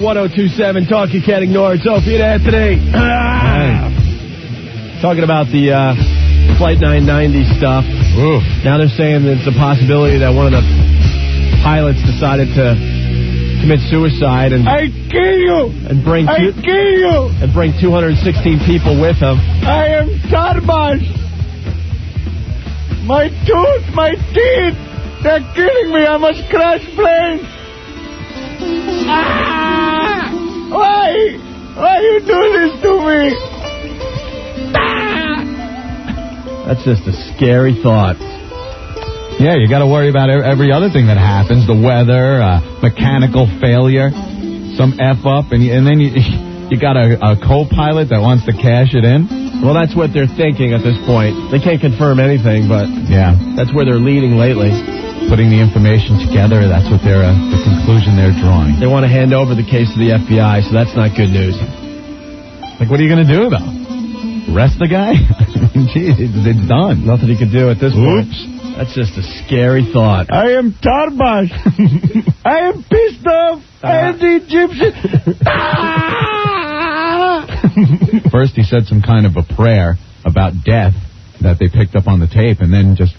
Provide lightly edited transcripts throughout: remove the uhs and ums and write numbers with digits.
1027 Talk You Can't Ignore. It's Opie and Anthony. Talking about the Flight 990 stuff. Oof. Now they're saying that it's a possibility that one of the pilots decided to commit suicide and I kill you and bring I kill you and bring 216 people with him. I am Tarbash. My tooth, my teeth, they're killing me. I must crash planes. Why you do this to me? That's just a scary thought. Yeah, you got to worry about every other thing that happens, the weather, mechanical failure, some F-up, and then you got a co-pilot that wants to cash it in. Well, that's what they're thinking at this point. They can't confirm anything, but yeah, that's where they're leading lately. Putting the information together, that's what they're the conclusion they're drawing. They want to hand over the case to the FBI, so that's not good news. Like, what are you going to do, though? Arrest the guy? Gee, it's done. Nothing you can do at this point. Oops. That's just a scary thought. I am Tarbash. I am pissed off. I am the Egyptian. First, he said some kind of a prayer about death that they picked up on the tape, and then just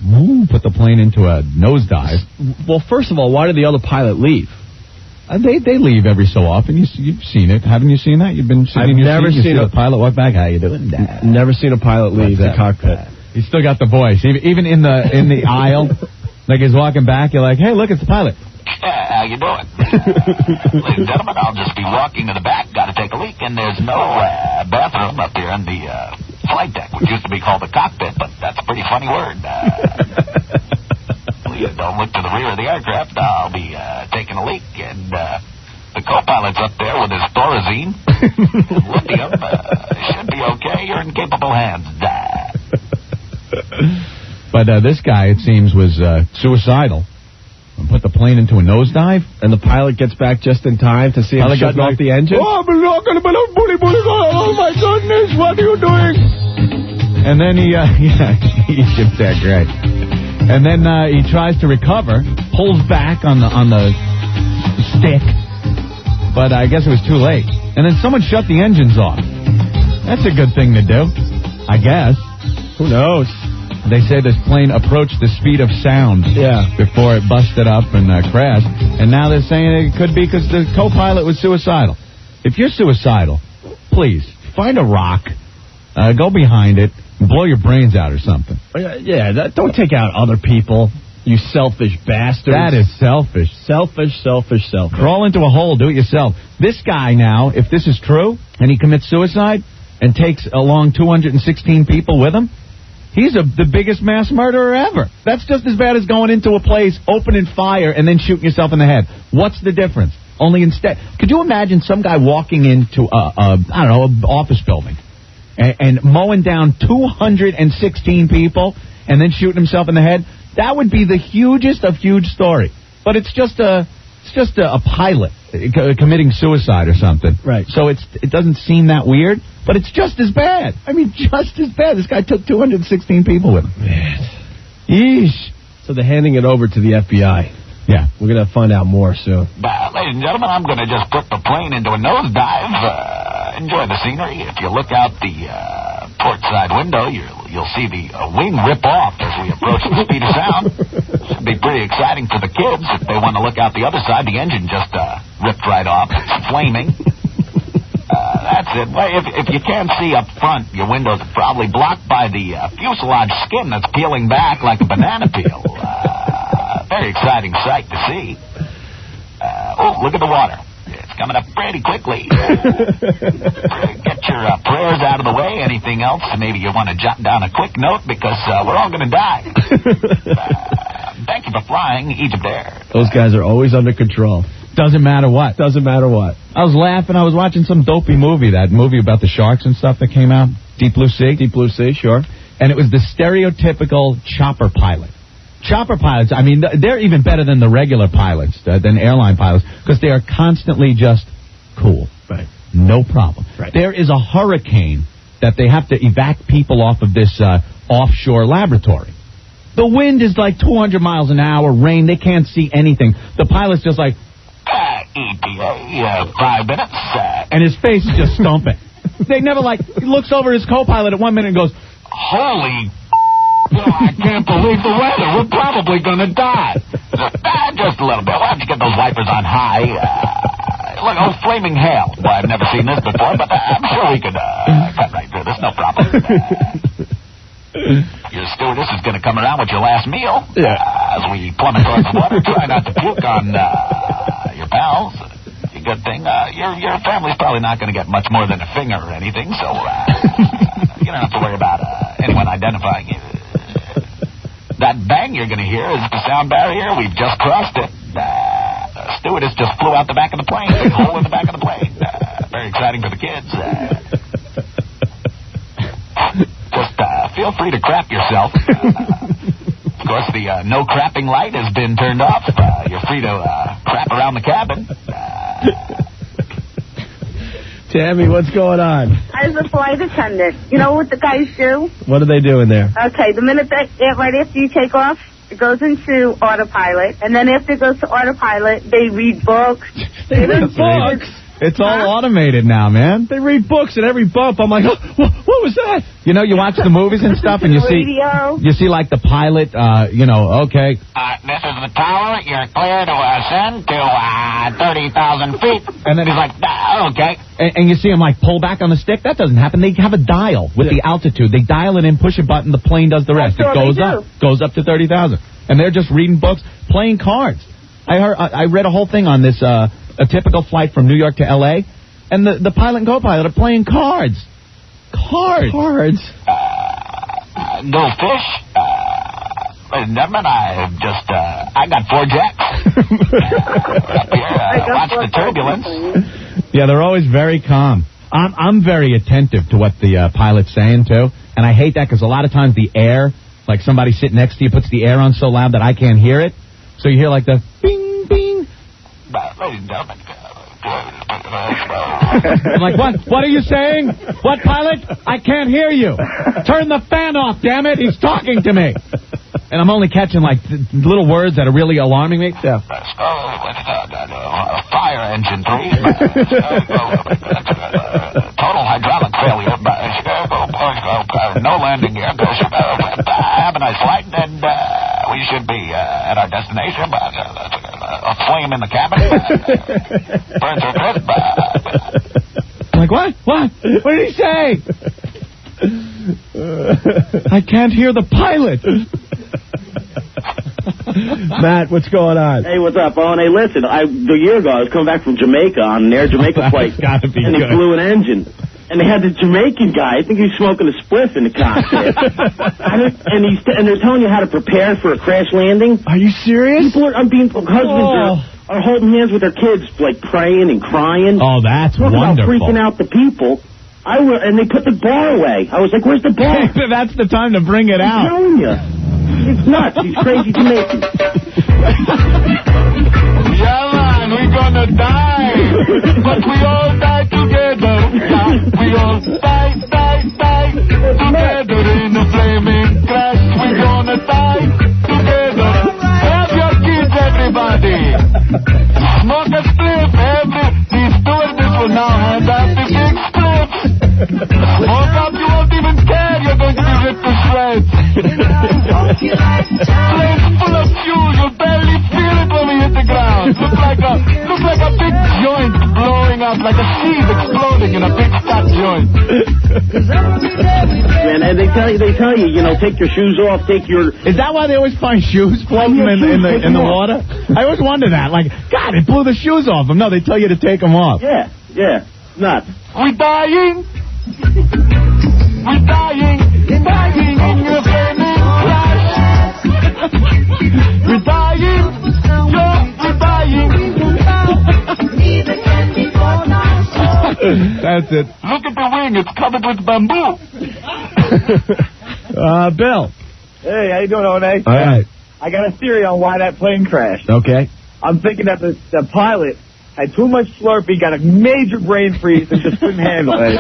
put the plane into a nosedive. Well, first of all, why did the other pilot leave? They leave every so often. You've seen it. Haven't you seen that? You've been sitting in your never seat. seen a pilot walk back. How you doing? Never seen a pilot leave the cockpit. He's still got the voice. Even in the aisle, like he's walking back, you're like, hey, look, it's the pilot. How you doing? Ladies and gentlemen, I'll just be walking to the back. Got to take a leak, and there's no bathroom up there in the flight deck, which used to be called the cockpit, but that's a pretty funny word. Please don't look to the rear of the aircraft. I'll be taking a leak, and the co-pilot's up there with his Thorazine. Lithium. Should be okay. You're in capable hands. But this guy, it seems, was suicidal. Put the plane into a nosedive, and the pilot gets back just in time to see him shutting off the engine. Oh my goodness, what are you doing? And then he gets that great. And then he tries to recover, pulls back on the stick, but I guess it was too late. And then someone shut the engines off. That's a good thing to do, I guess. Who knows? They say this plane approached the speed of sound before it busted up and crashed. And now they're saying it could be because the co-pilot was suicidal. If you're suicidal, please, find a rock, go behind it, and blow your brains out or something. Don't take out other people, you selfish bastards. That is selfish. Selfish. Crawl into a hole, do it yourself. This guy now, if this is true, and he commits suicide and takes along 216 people with him, he's the biggest mass murderer ever. That's just as bad as going into a place, opening fire, and then shooting yourself in the head. What's the difference? Only instead, could you imagine some guy walking into an office building and mowing down 216 people and then shooting himself in the head? That would be the hugest of huge story. But it's just a pilot committing suicide or something. Right. So it doesn't seem that weird, but it's just as bad. I mean, just as bad. This guy took 216 people with him. Man. Yeesh. So they're handing it over to the FBI. Yeah. We're going to find out more soon. Ladies and gentlemen, I'm going to just put the plane into a nosedive. Enjoy the scenery. If you look out the port side window, you'll see the wing rip off as we approach the speed of sound. Should be pretty exciting for the kids. If they want to look out the other side, the engine just ripped right off. It's flaming. That's it. Well, if you can't see up front, your windows are probably blocked by the fuselage skin that's peeling back like a banana peel. Very exciting sight to see. Look at the water. It's coming up pretty quickly. Get your prayers out of the way. Anything else? Maybe you want to jot down a quick note because we're all going to die. Thank you for flying Egypt Air. Those guys are always under control. Doesn't matter what. Doesn't matter what. I was laughing. I was watching some dopey movie, that movie about the sharks and stuff that came out. Deep Blue Sea. Deep Blue Sea, sure. And it was the stereotypical chopper pilot. Chopper pilots, I mean, they're even better than the regular pilots, than airline pilots, because they are constantly just cool. Right. No problem. Right. There is a hurricane that they have to evac people off of this offshore laboratory. The wind is like 200 miles an hour, rain, they can't see anything. The pilot's just like, ETA, 5 minutes. And his face is just stumping. They never he looks over his co-pilot at 1 minute and goes, holy I can't believe the weather. We're probably going to die. Just a little bit. Why don't you get those wipers on high? Look, flaming hail. Well, I've never seen this before, but I'm sure we could cut right through this. No problem. Your stewardess is going to come around with your last meal. As we plummet towards the water, try not to puke on your pals. Good thing. Your family's probably not going to get much more than a finger or anything, so you don't have to worry about anyone identifying you. That bang you're going to hear is the sound barrier. We've just crossed it. Stewardess just flew out the back of the plane. Big hole in the back of the plane. Very exciting for the kids. Just feel free to crap yourself. Of course, the no crapping light has been turned off. You're free to crap around the cabin. Tammy, what's going on? As a flight attendant, you know what the guys do? What are they doing there? Okay, the minute right after you take off, it goes into autopilot, and then after it goes to autopilot, they read books. They read books? It's all automated now, man. They read books at every bump. I'm like, oh, what was that? You know, you watch the movies and stuff, and you see like the pilot, okay. This is the tower. You're clear to ascend to 30,000 feet. And then he's like, okay. And you see him pull back on the stick. That doesn't happen. They have a dial with the altitude. They dial it in, push a button, the plane does the rest. It goes up to 30,000. And they're just reading books, playing cards. I read a whole thing on this. A typical flight from New York to L.A., and the pilot and co-pilot are playing cards. Cards. No fish. Never mind, I got 4 jacks. Up here, watch the turbulence. Yeah, they're always very calm. I'm very attentive to what the pilot's saying, too, and I hate that because a lot of times the air, somebody sitting next to you puts the air on so loud that I can't hear it, so you hear the bing, bing. Ladies and gentlemen. I'm like, what are you saying? What, pilot? I can't hear you. Turn the fan off, damn it. He's talking to me. And I'm only catching, little words that are really alarming me. Yeah. Fire engine, please. Total hydraulic failure. No landing gear. Have a nice flight, and we should be at our destination. A flame in the cabin. Burns her crisp. I'm like, what? What did he say? I can't hear the pilot. Matt, what's going on? Hey, what's up, Owen? Hey, listen, a year ago I was coming back from Jamaica on an Air Jamaica flight, and they flew an engine. And they had the Jamaican guy, I think he was smoking a spliff in the cockpit. and they're telling you how to prepare for a crash landing. Are you serious? Husbands are holding hands with their kids, praying and crying. Oh, that's wonderful. About freaking out the people. And they put the bar away. I was like, where's the bar? That's the time to bring it out. I'm telling you. It's nuts. These crazy Jamaicans. Yeah, man, we're gonna die. But we all die together. We all die together in a flaming crash. We're gonna die together. Have your kids, everybody. Smoke a spliff. These stewardess will now hand out the big spliffs. Smoke up, you won't even care. You're going to be ripped to shreds. Plane's full of fuel. You'll barely feel it when we hit the ground. Looks like a big joint blowing up, like a seed exploding in a big fat joint. Man, and they tell you, take your shoes off, Is that why they always find shoes floating in the water? I always wonder that. God, it blew the shoes off them. No, they tell you to take them off. Yeah, nuts. We're dying. We're dying in your flaming crash. We're dying. We're dying. That's it. Look at the wing. It's covered with bamboo. Bill. Hey, how you doing, One? All right. I got a theory on why that plane crashed. Okay. I'm thinking that the pilot had too much Slurpee, got a major brain freeze, and just couldn't handle it.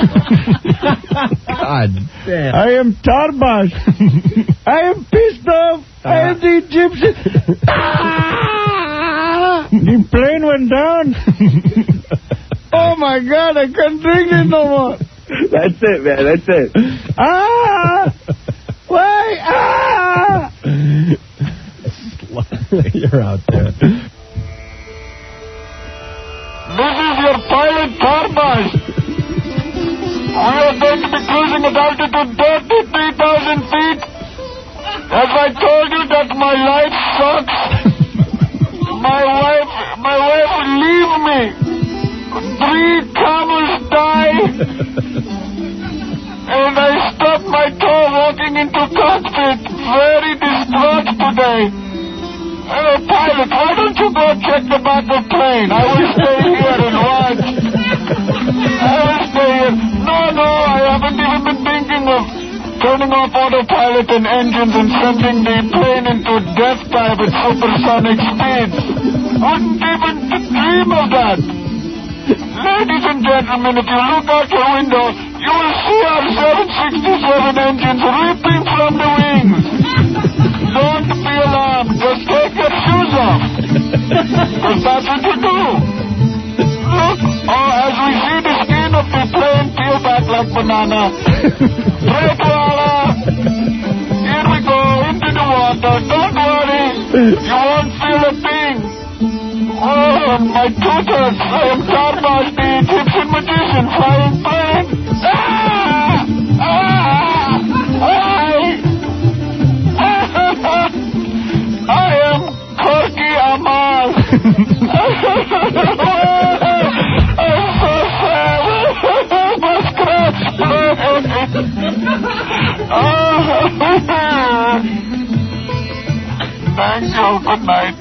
God damn. I am Tarbash. I am pissed off. I am the Egyptian. My plane went down. Oh, my God, I can't drink it no more. That's it, man. That's it. Ah! Wait! Ah! You're out there. This is your pilot Tarbas. We are going to be cruising at altitude 33,000 feet. As I told you that my life sucks. My wife will leave me. 3 camels die. And I stubbed my toe walking into cockpit. Very distraught today. Hey, pilot, why don't you go check the back of the plane? I will stay here and watch. I will stay here. No, I haven't even been thinking of turning off autopilot and engines and sending the plane into death dive at supersonic speeds. Wouldn't even dream of that. Ladies and gentlemen, if you look out your window, you will see our 767 engines ripping from the wings. Don't be alarmed. Just take your shoes off. Because that's what you do. Look, as we see the skin of the plane peel back like banana. Pray to Allah. Here we go, into the water. Don't worry. You won't feel a thing. Oh, my tutors. I am Tarbas, the Egyptian magician, flying plane. I am Corky Amal. I'm so sad. My scratch Thank you. Good night.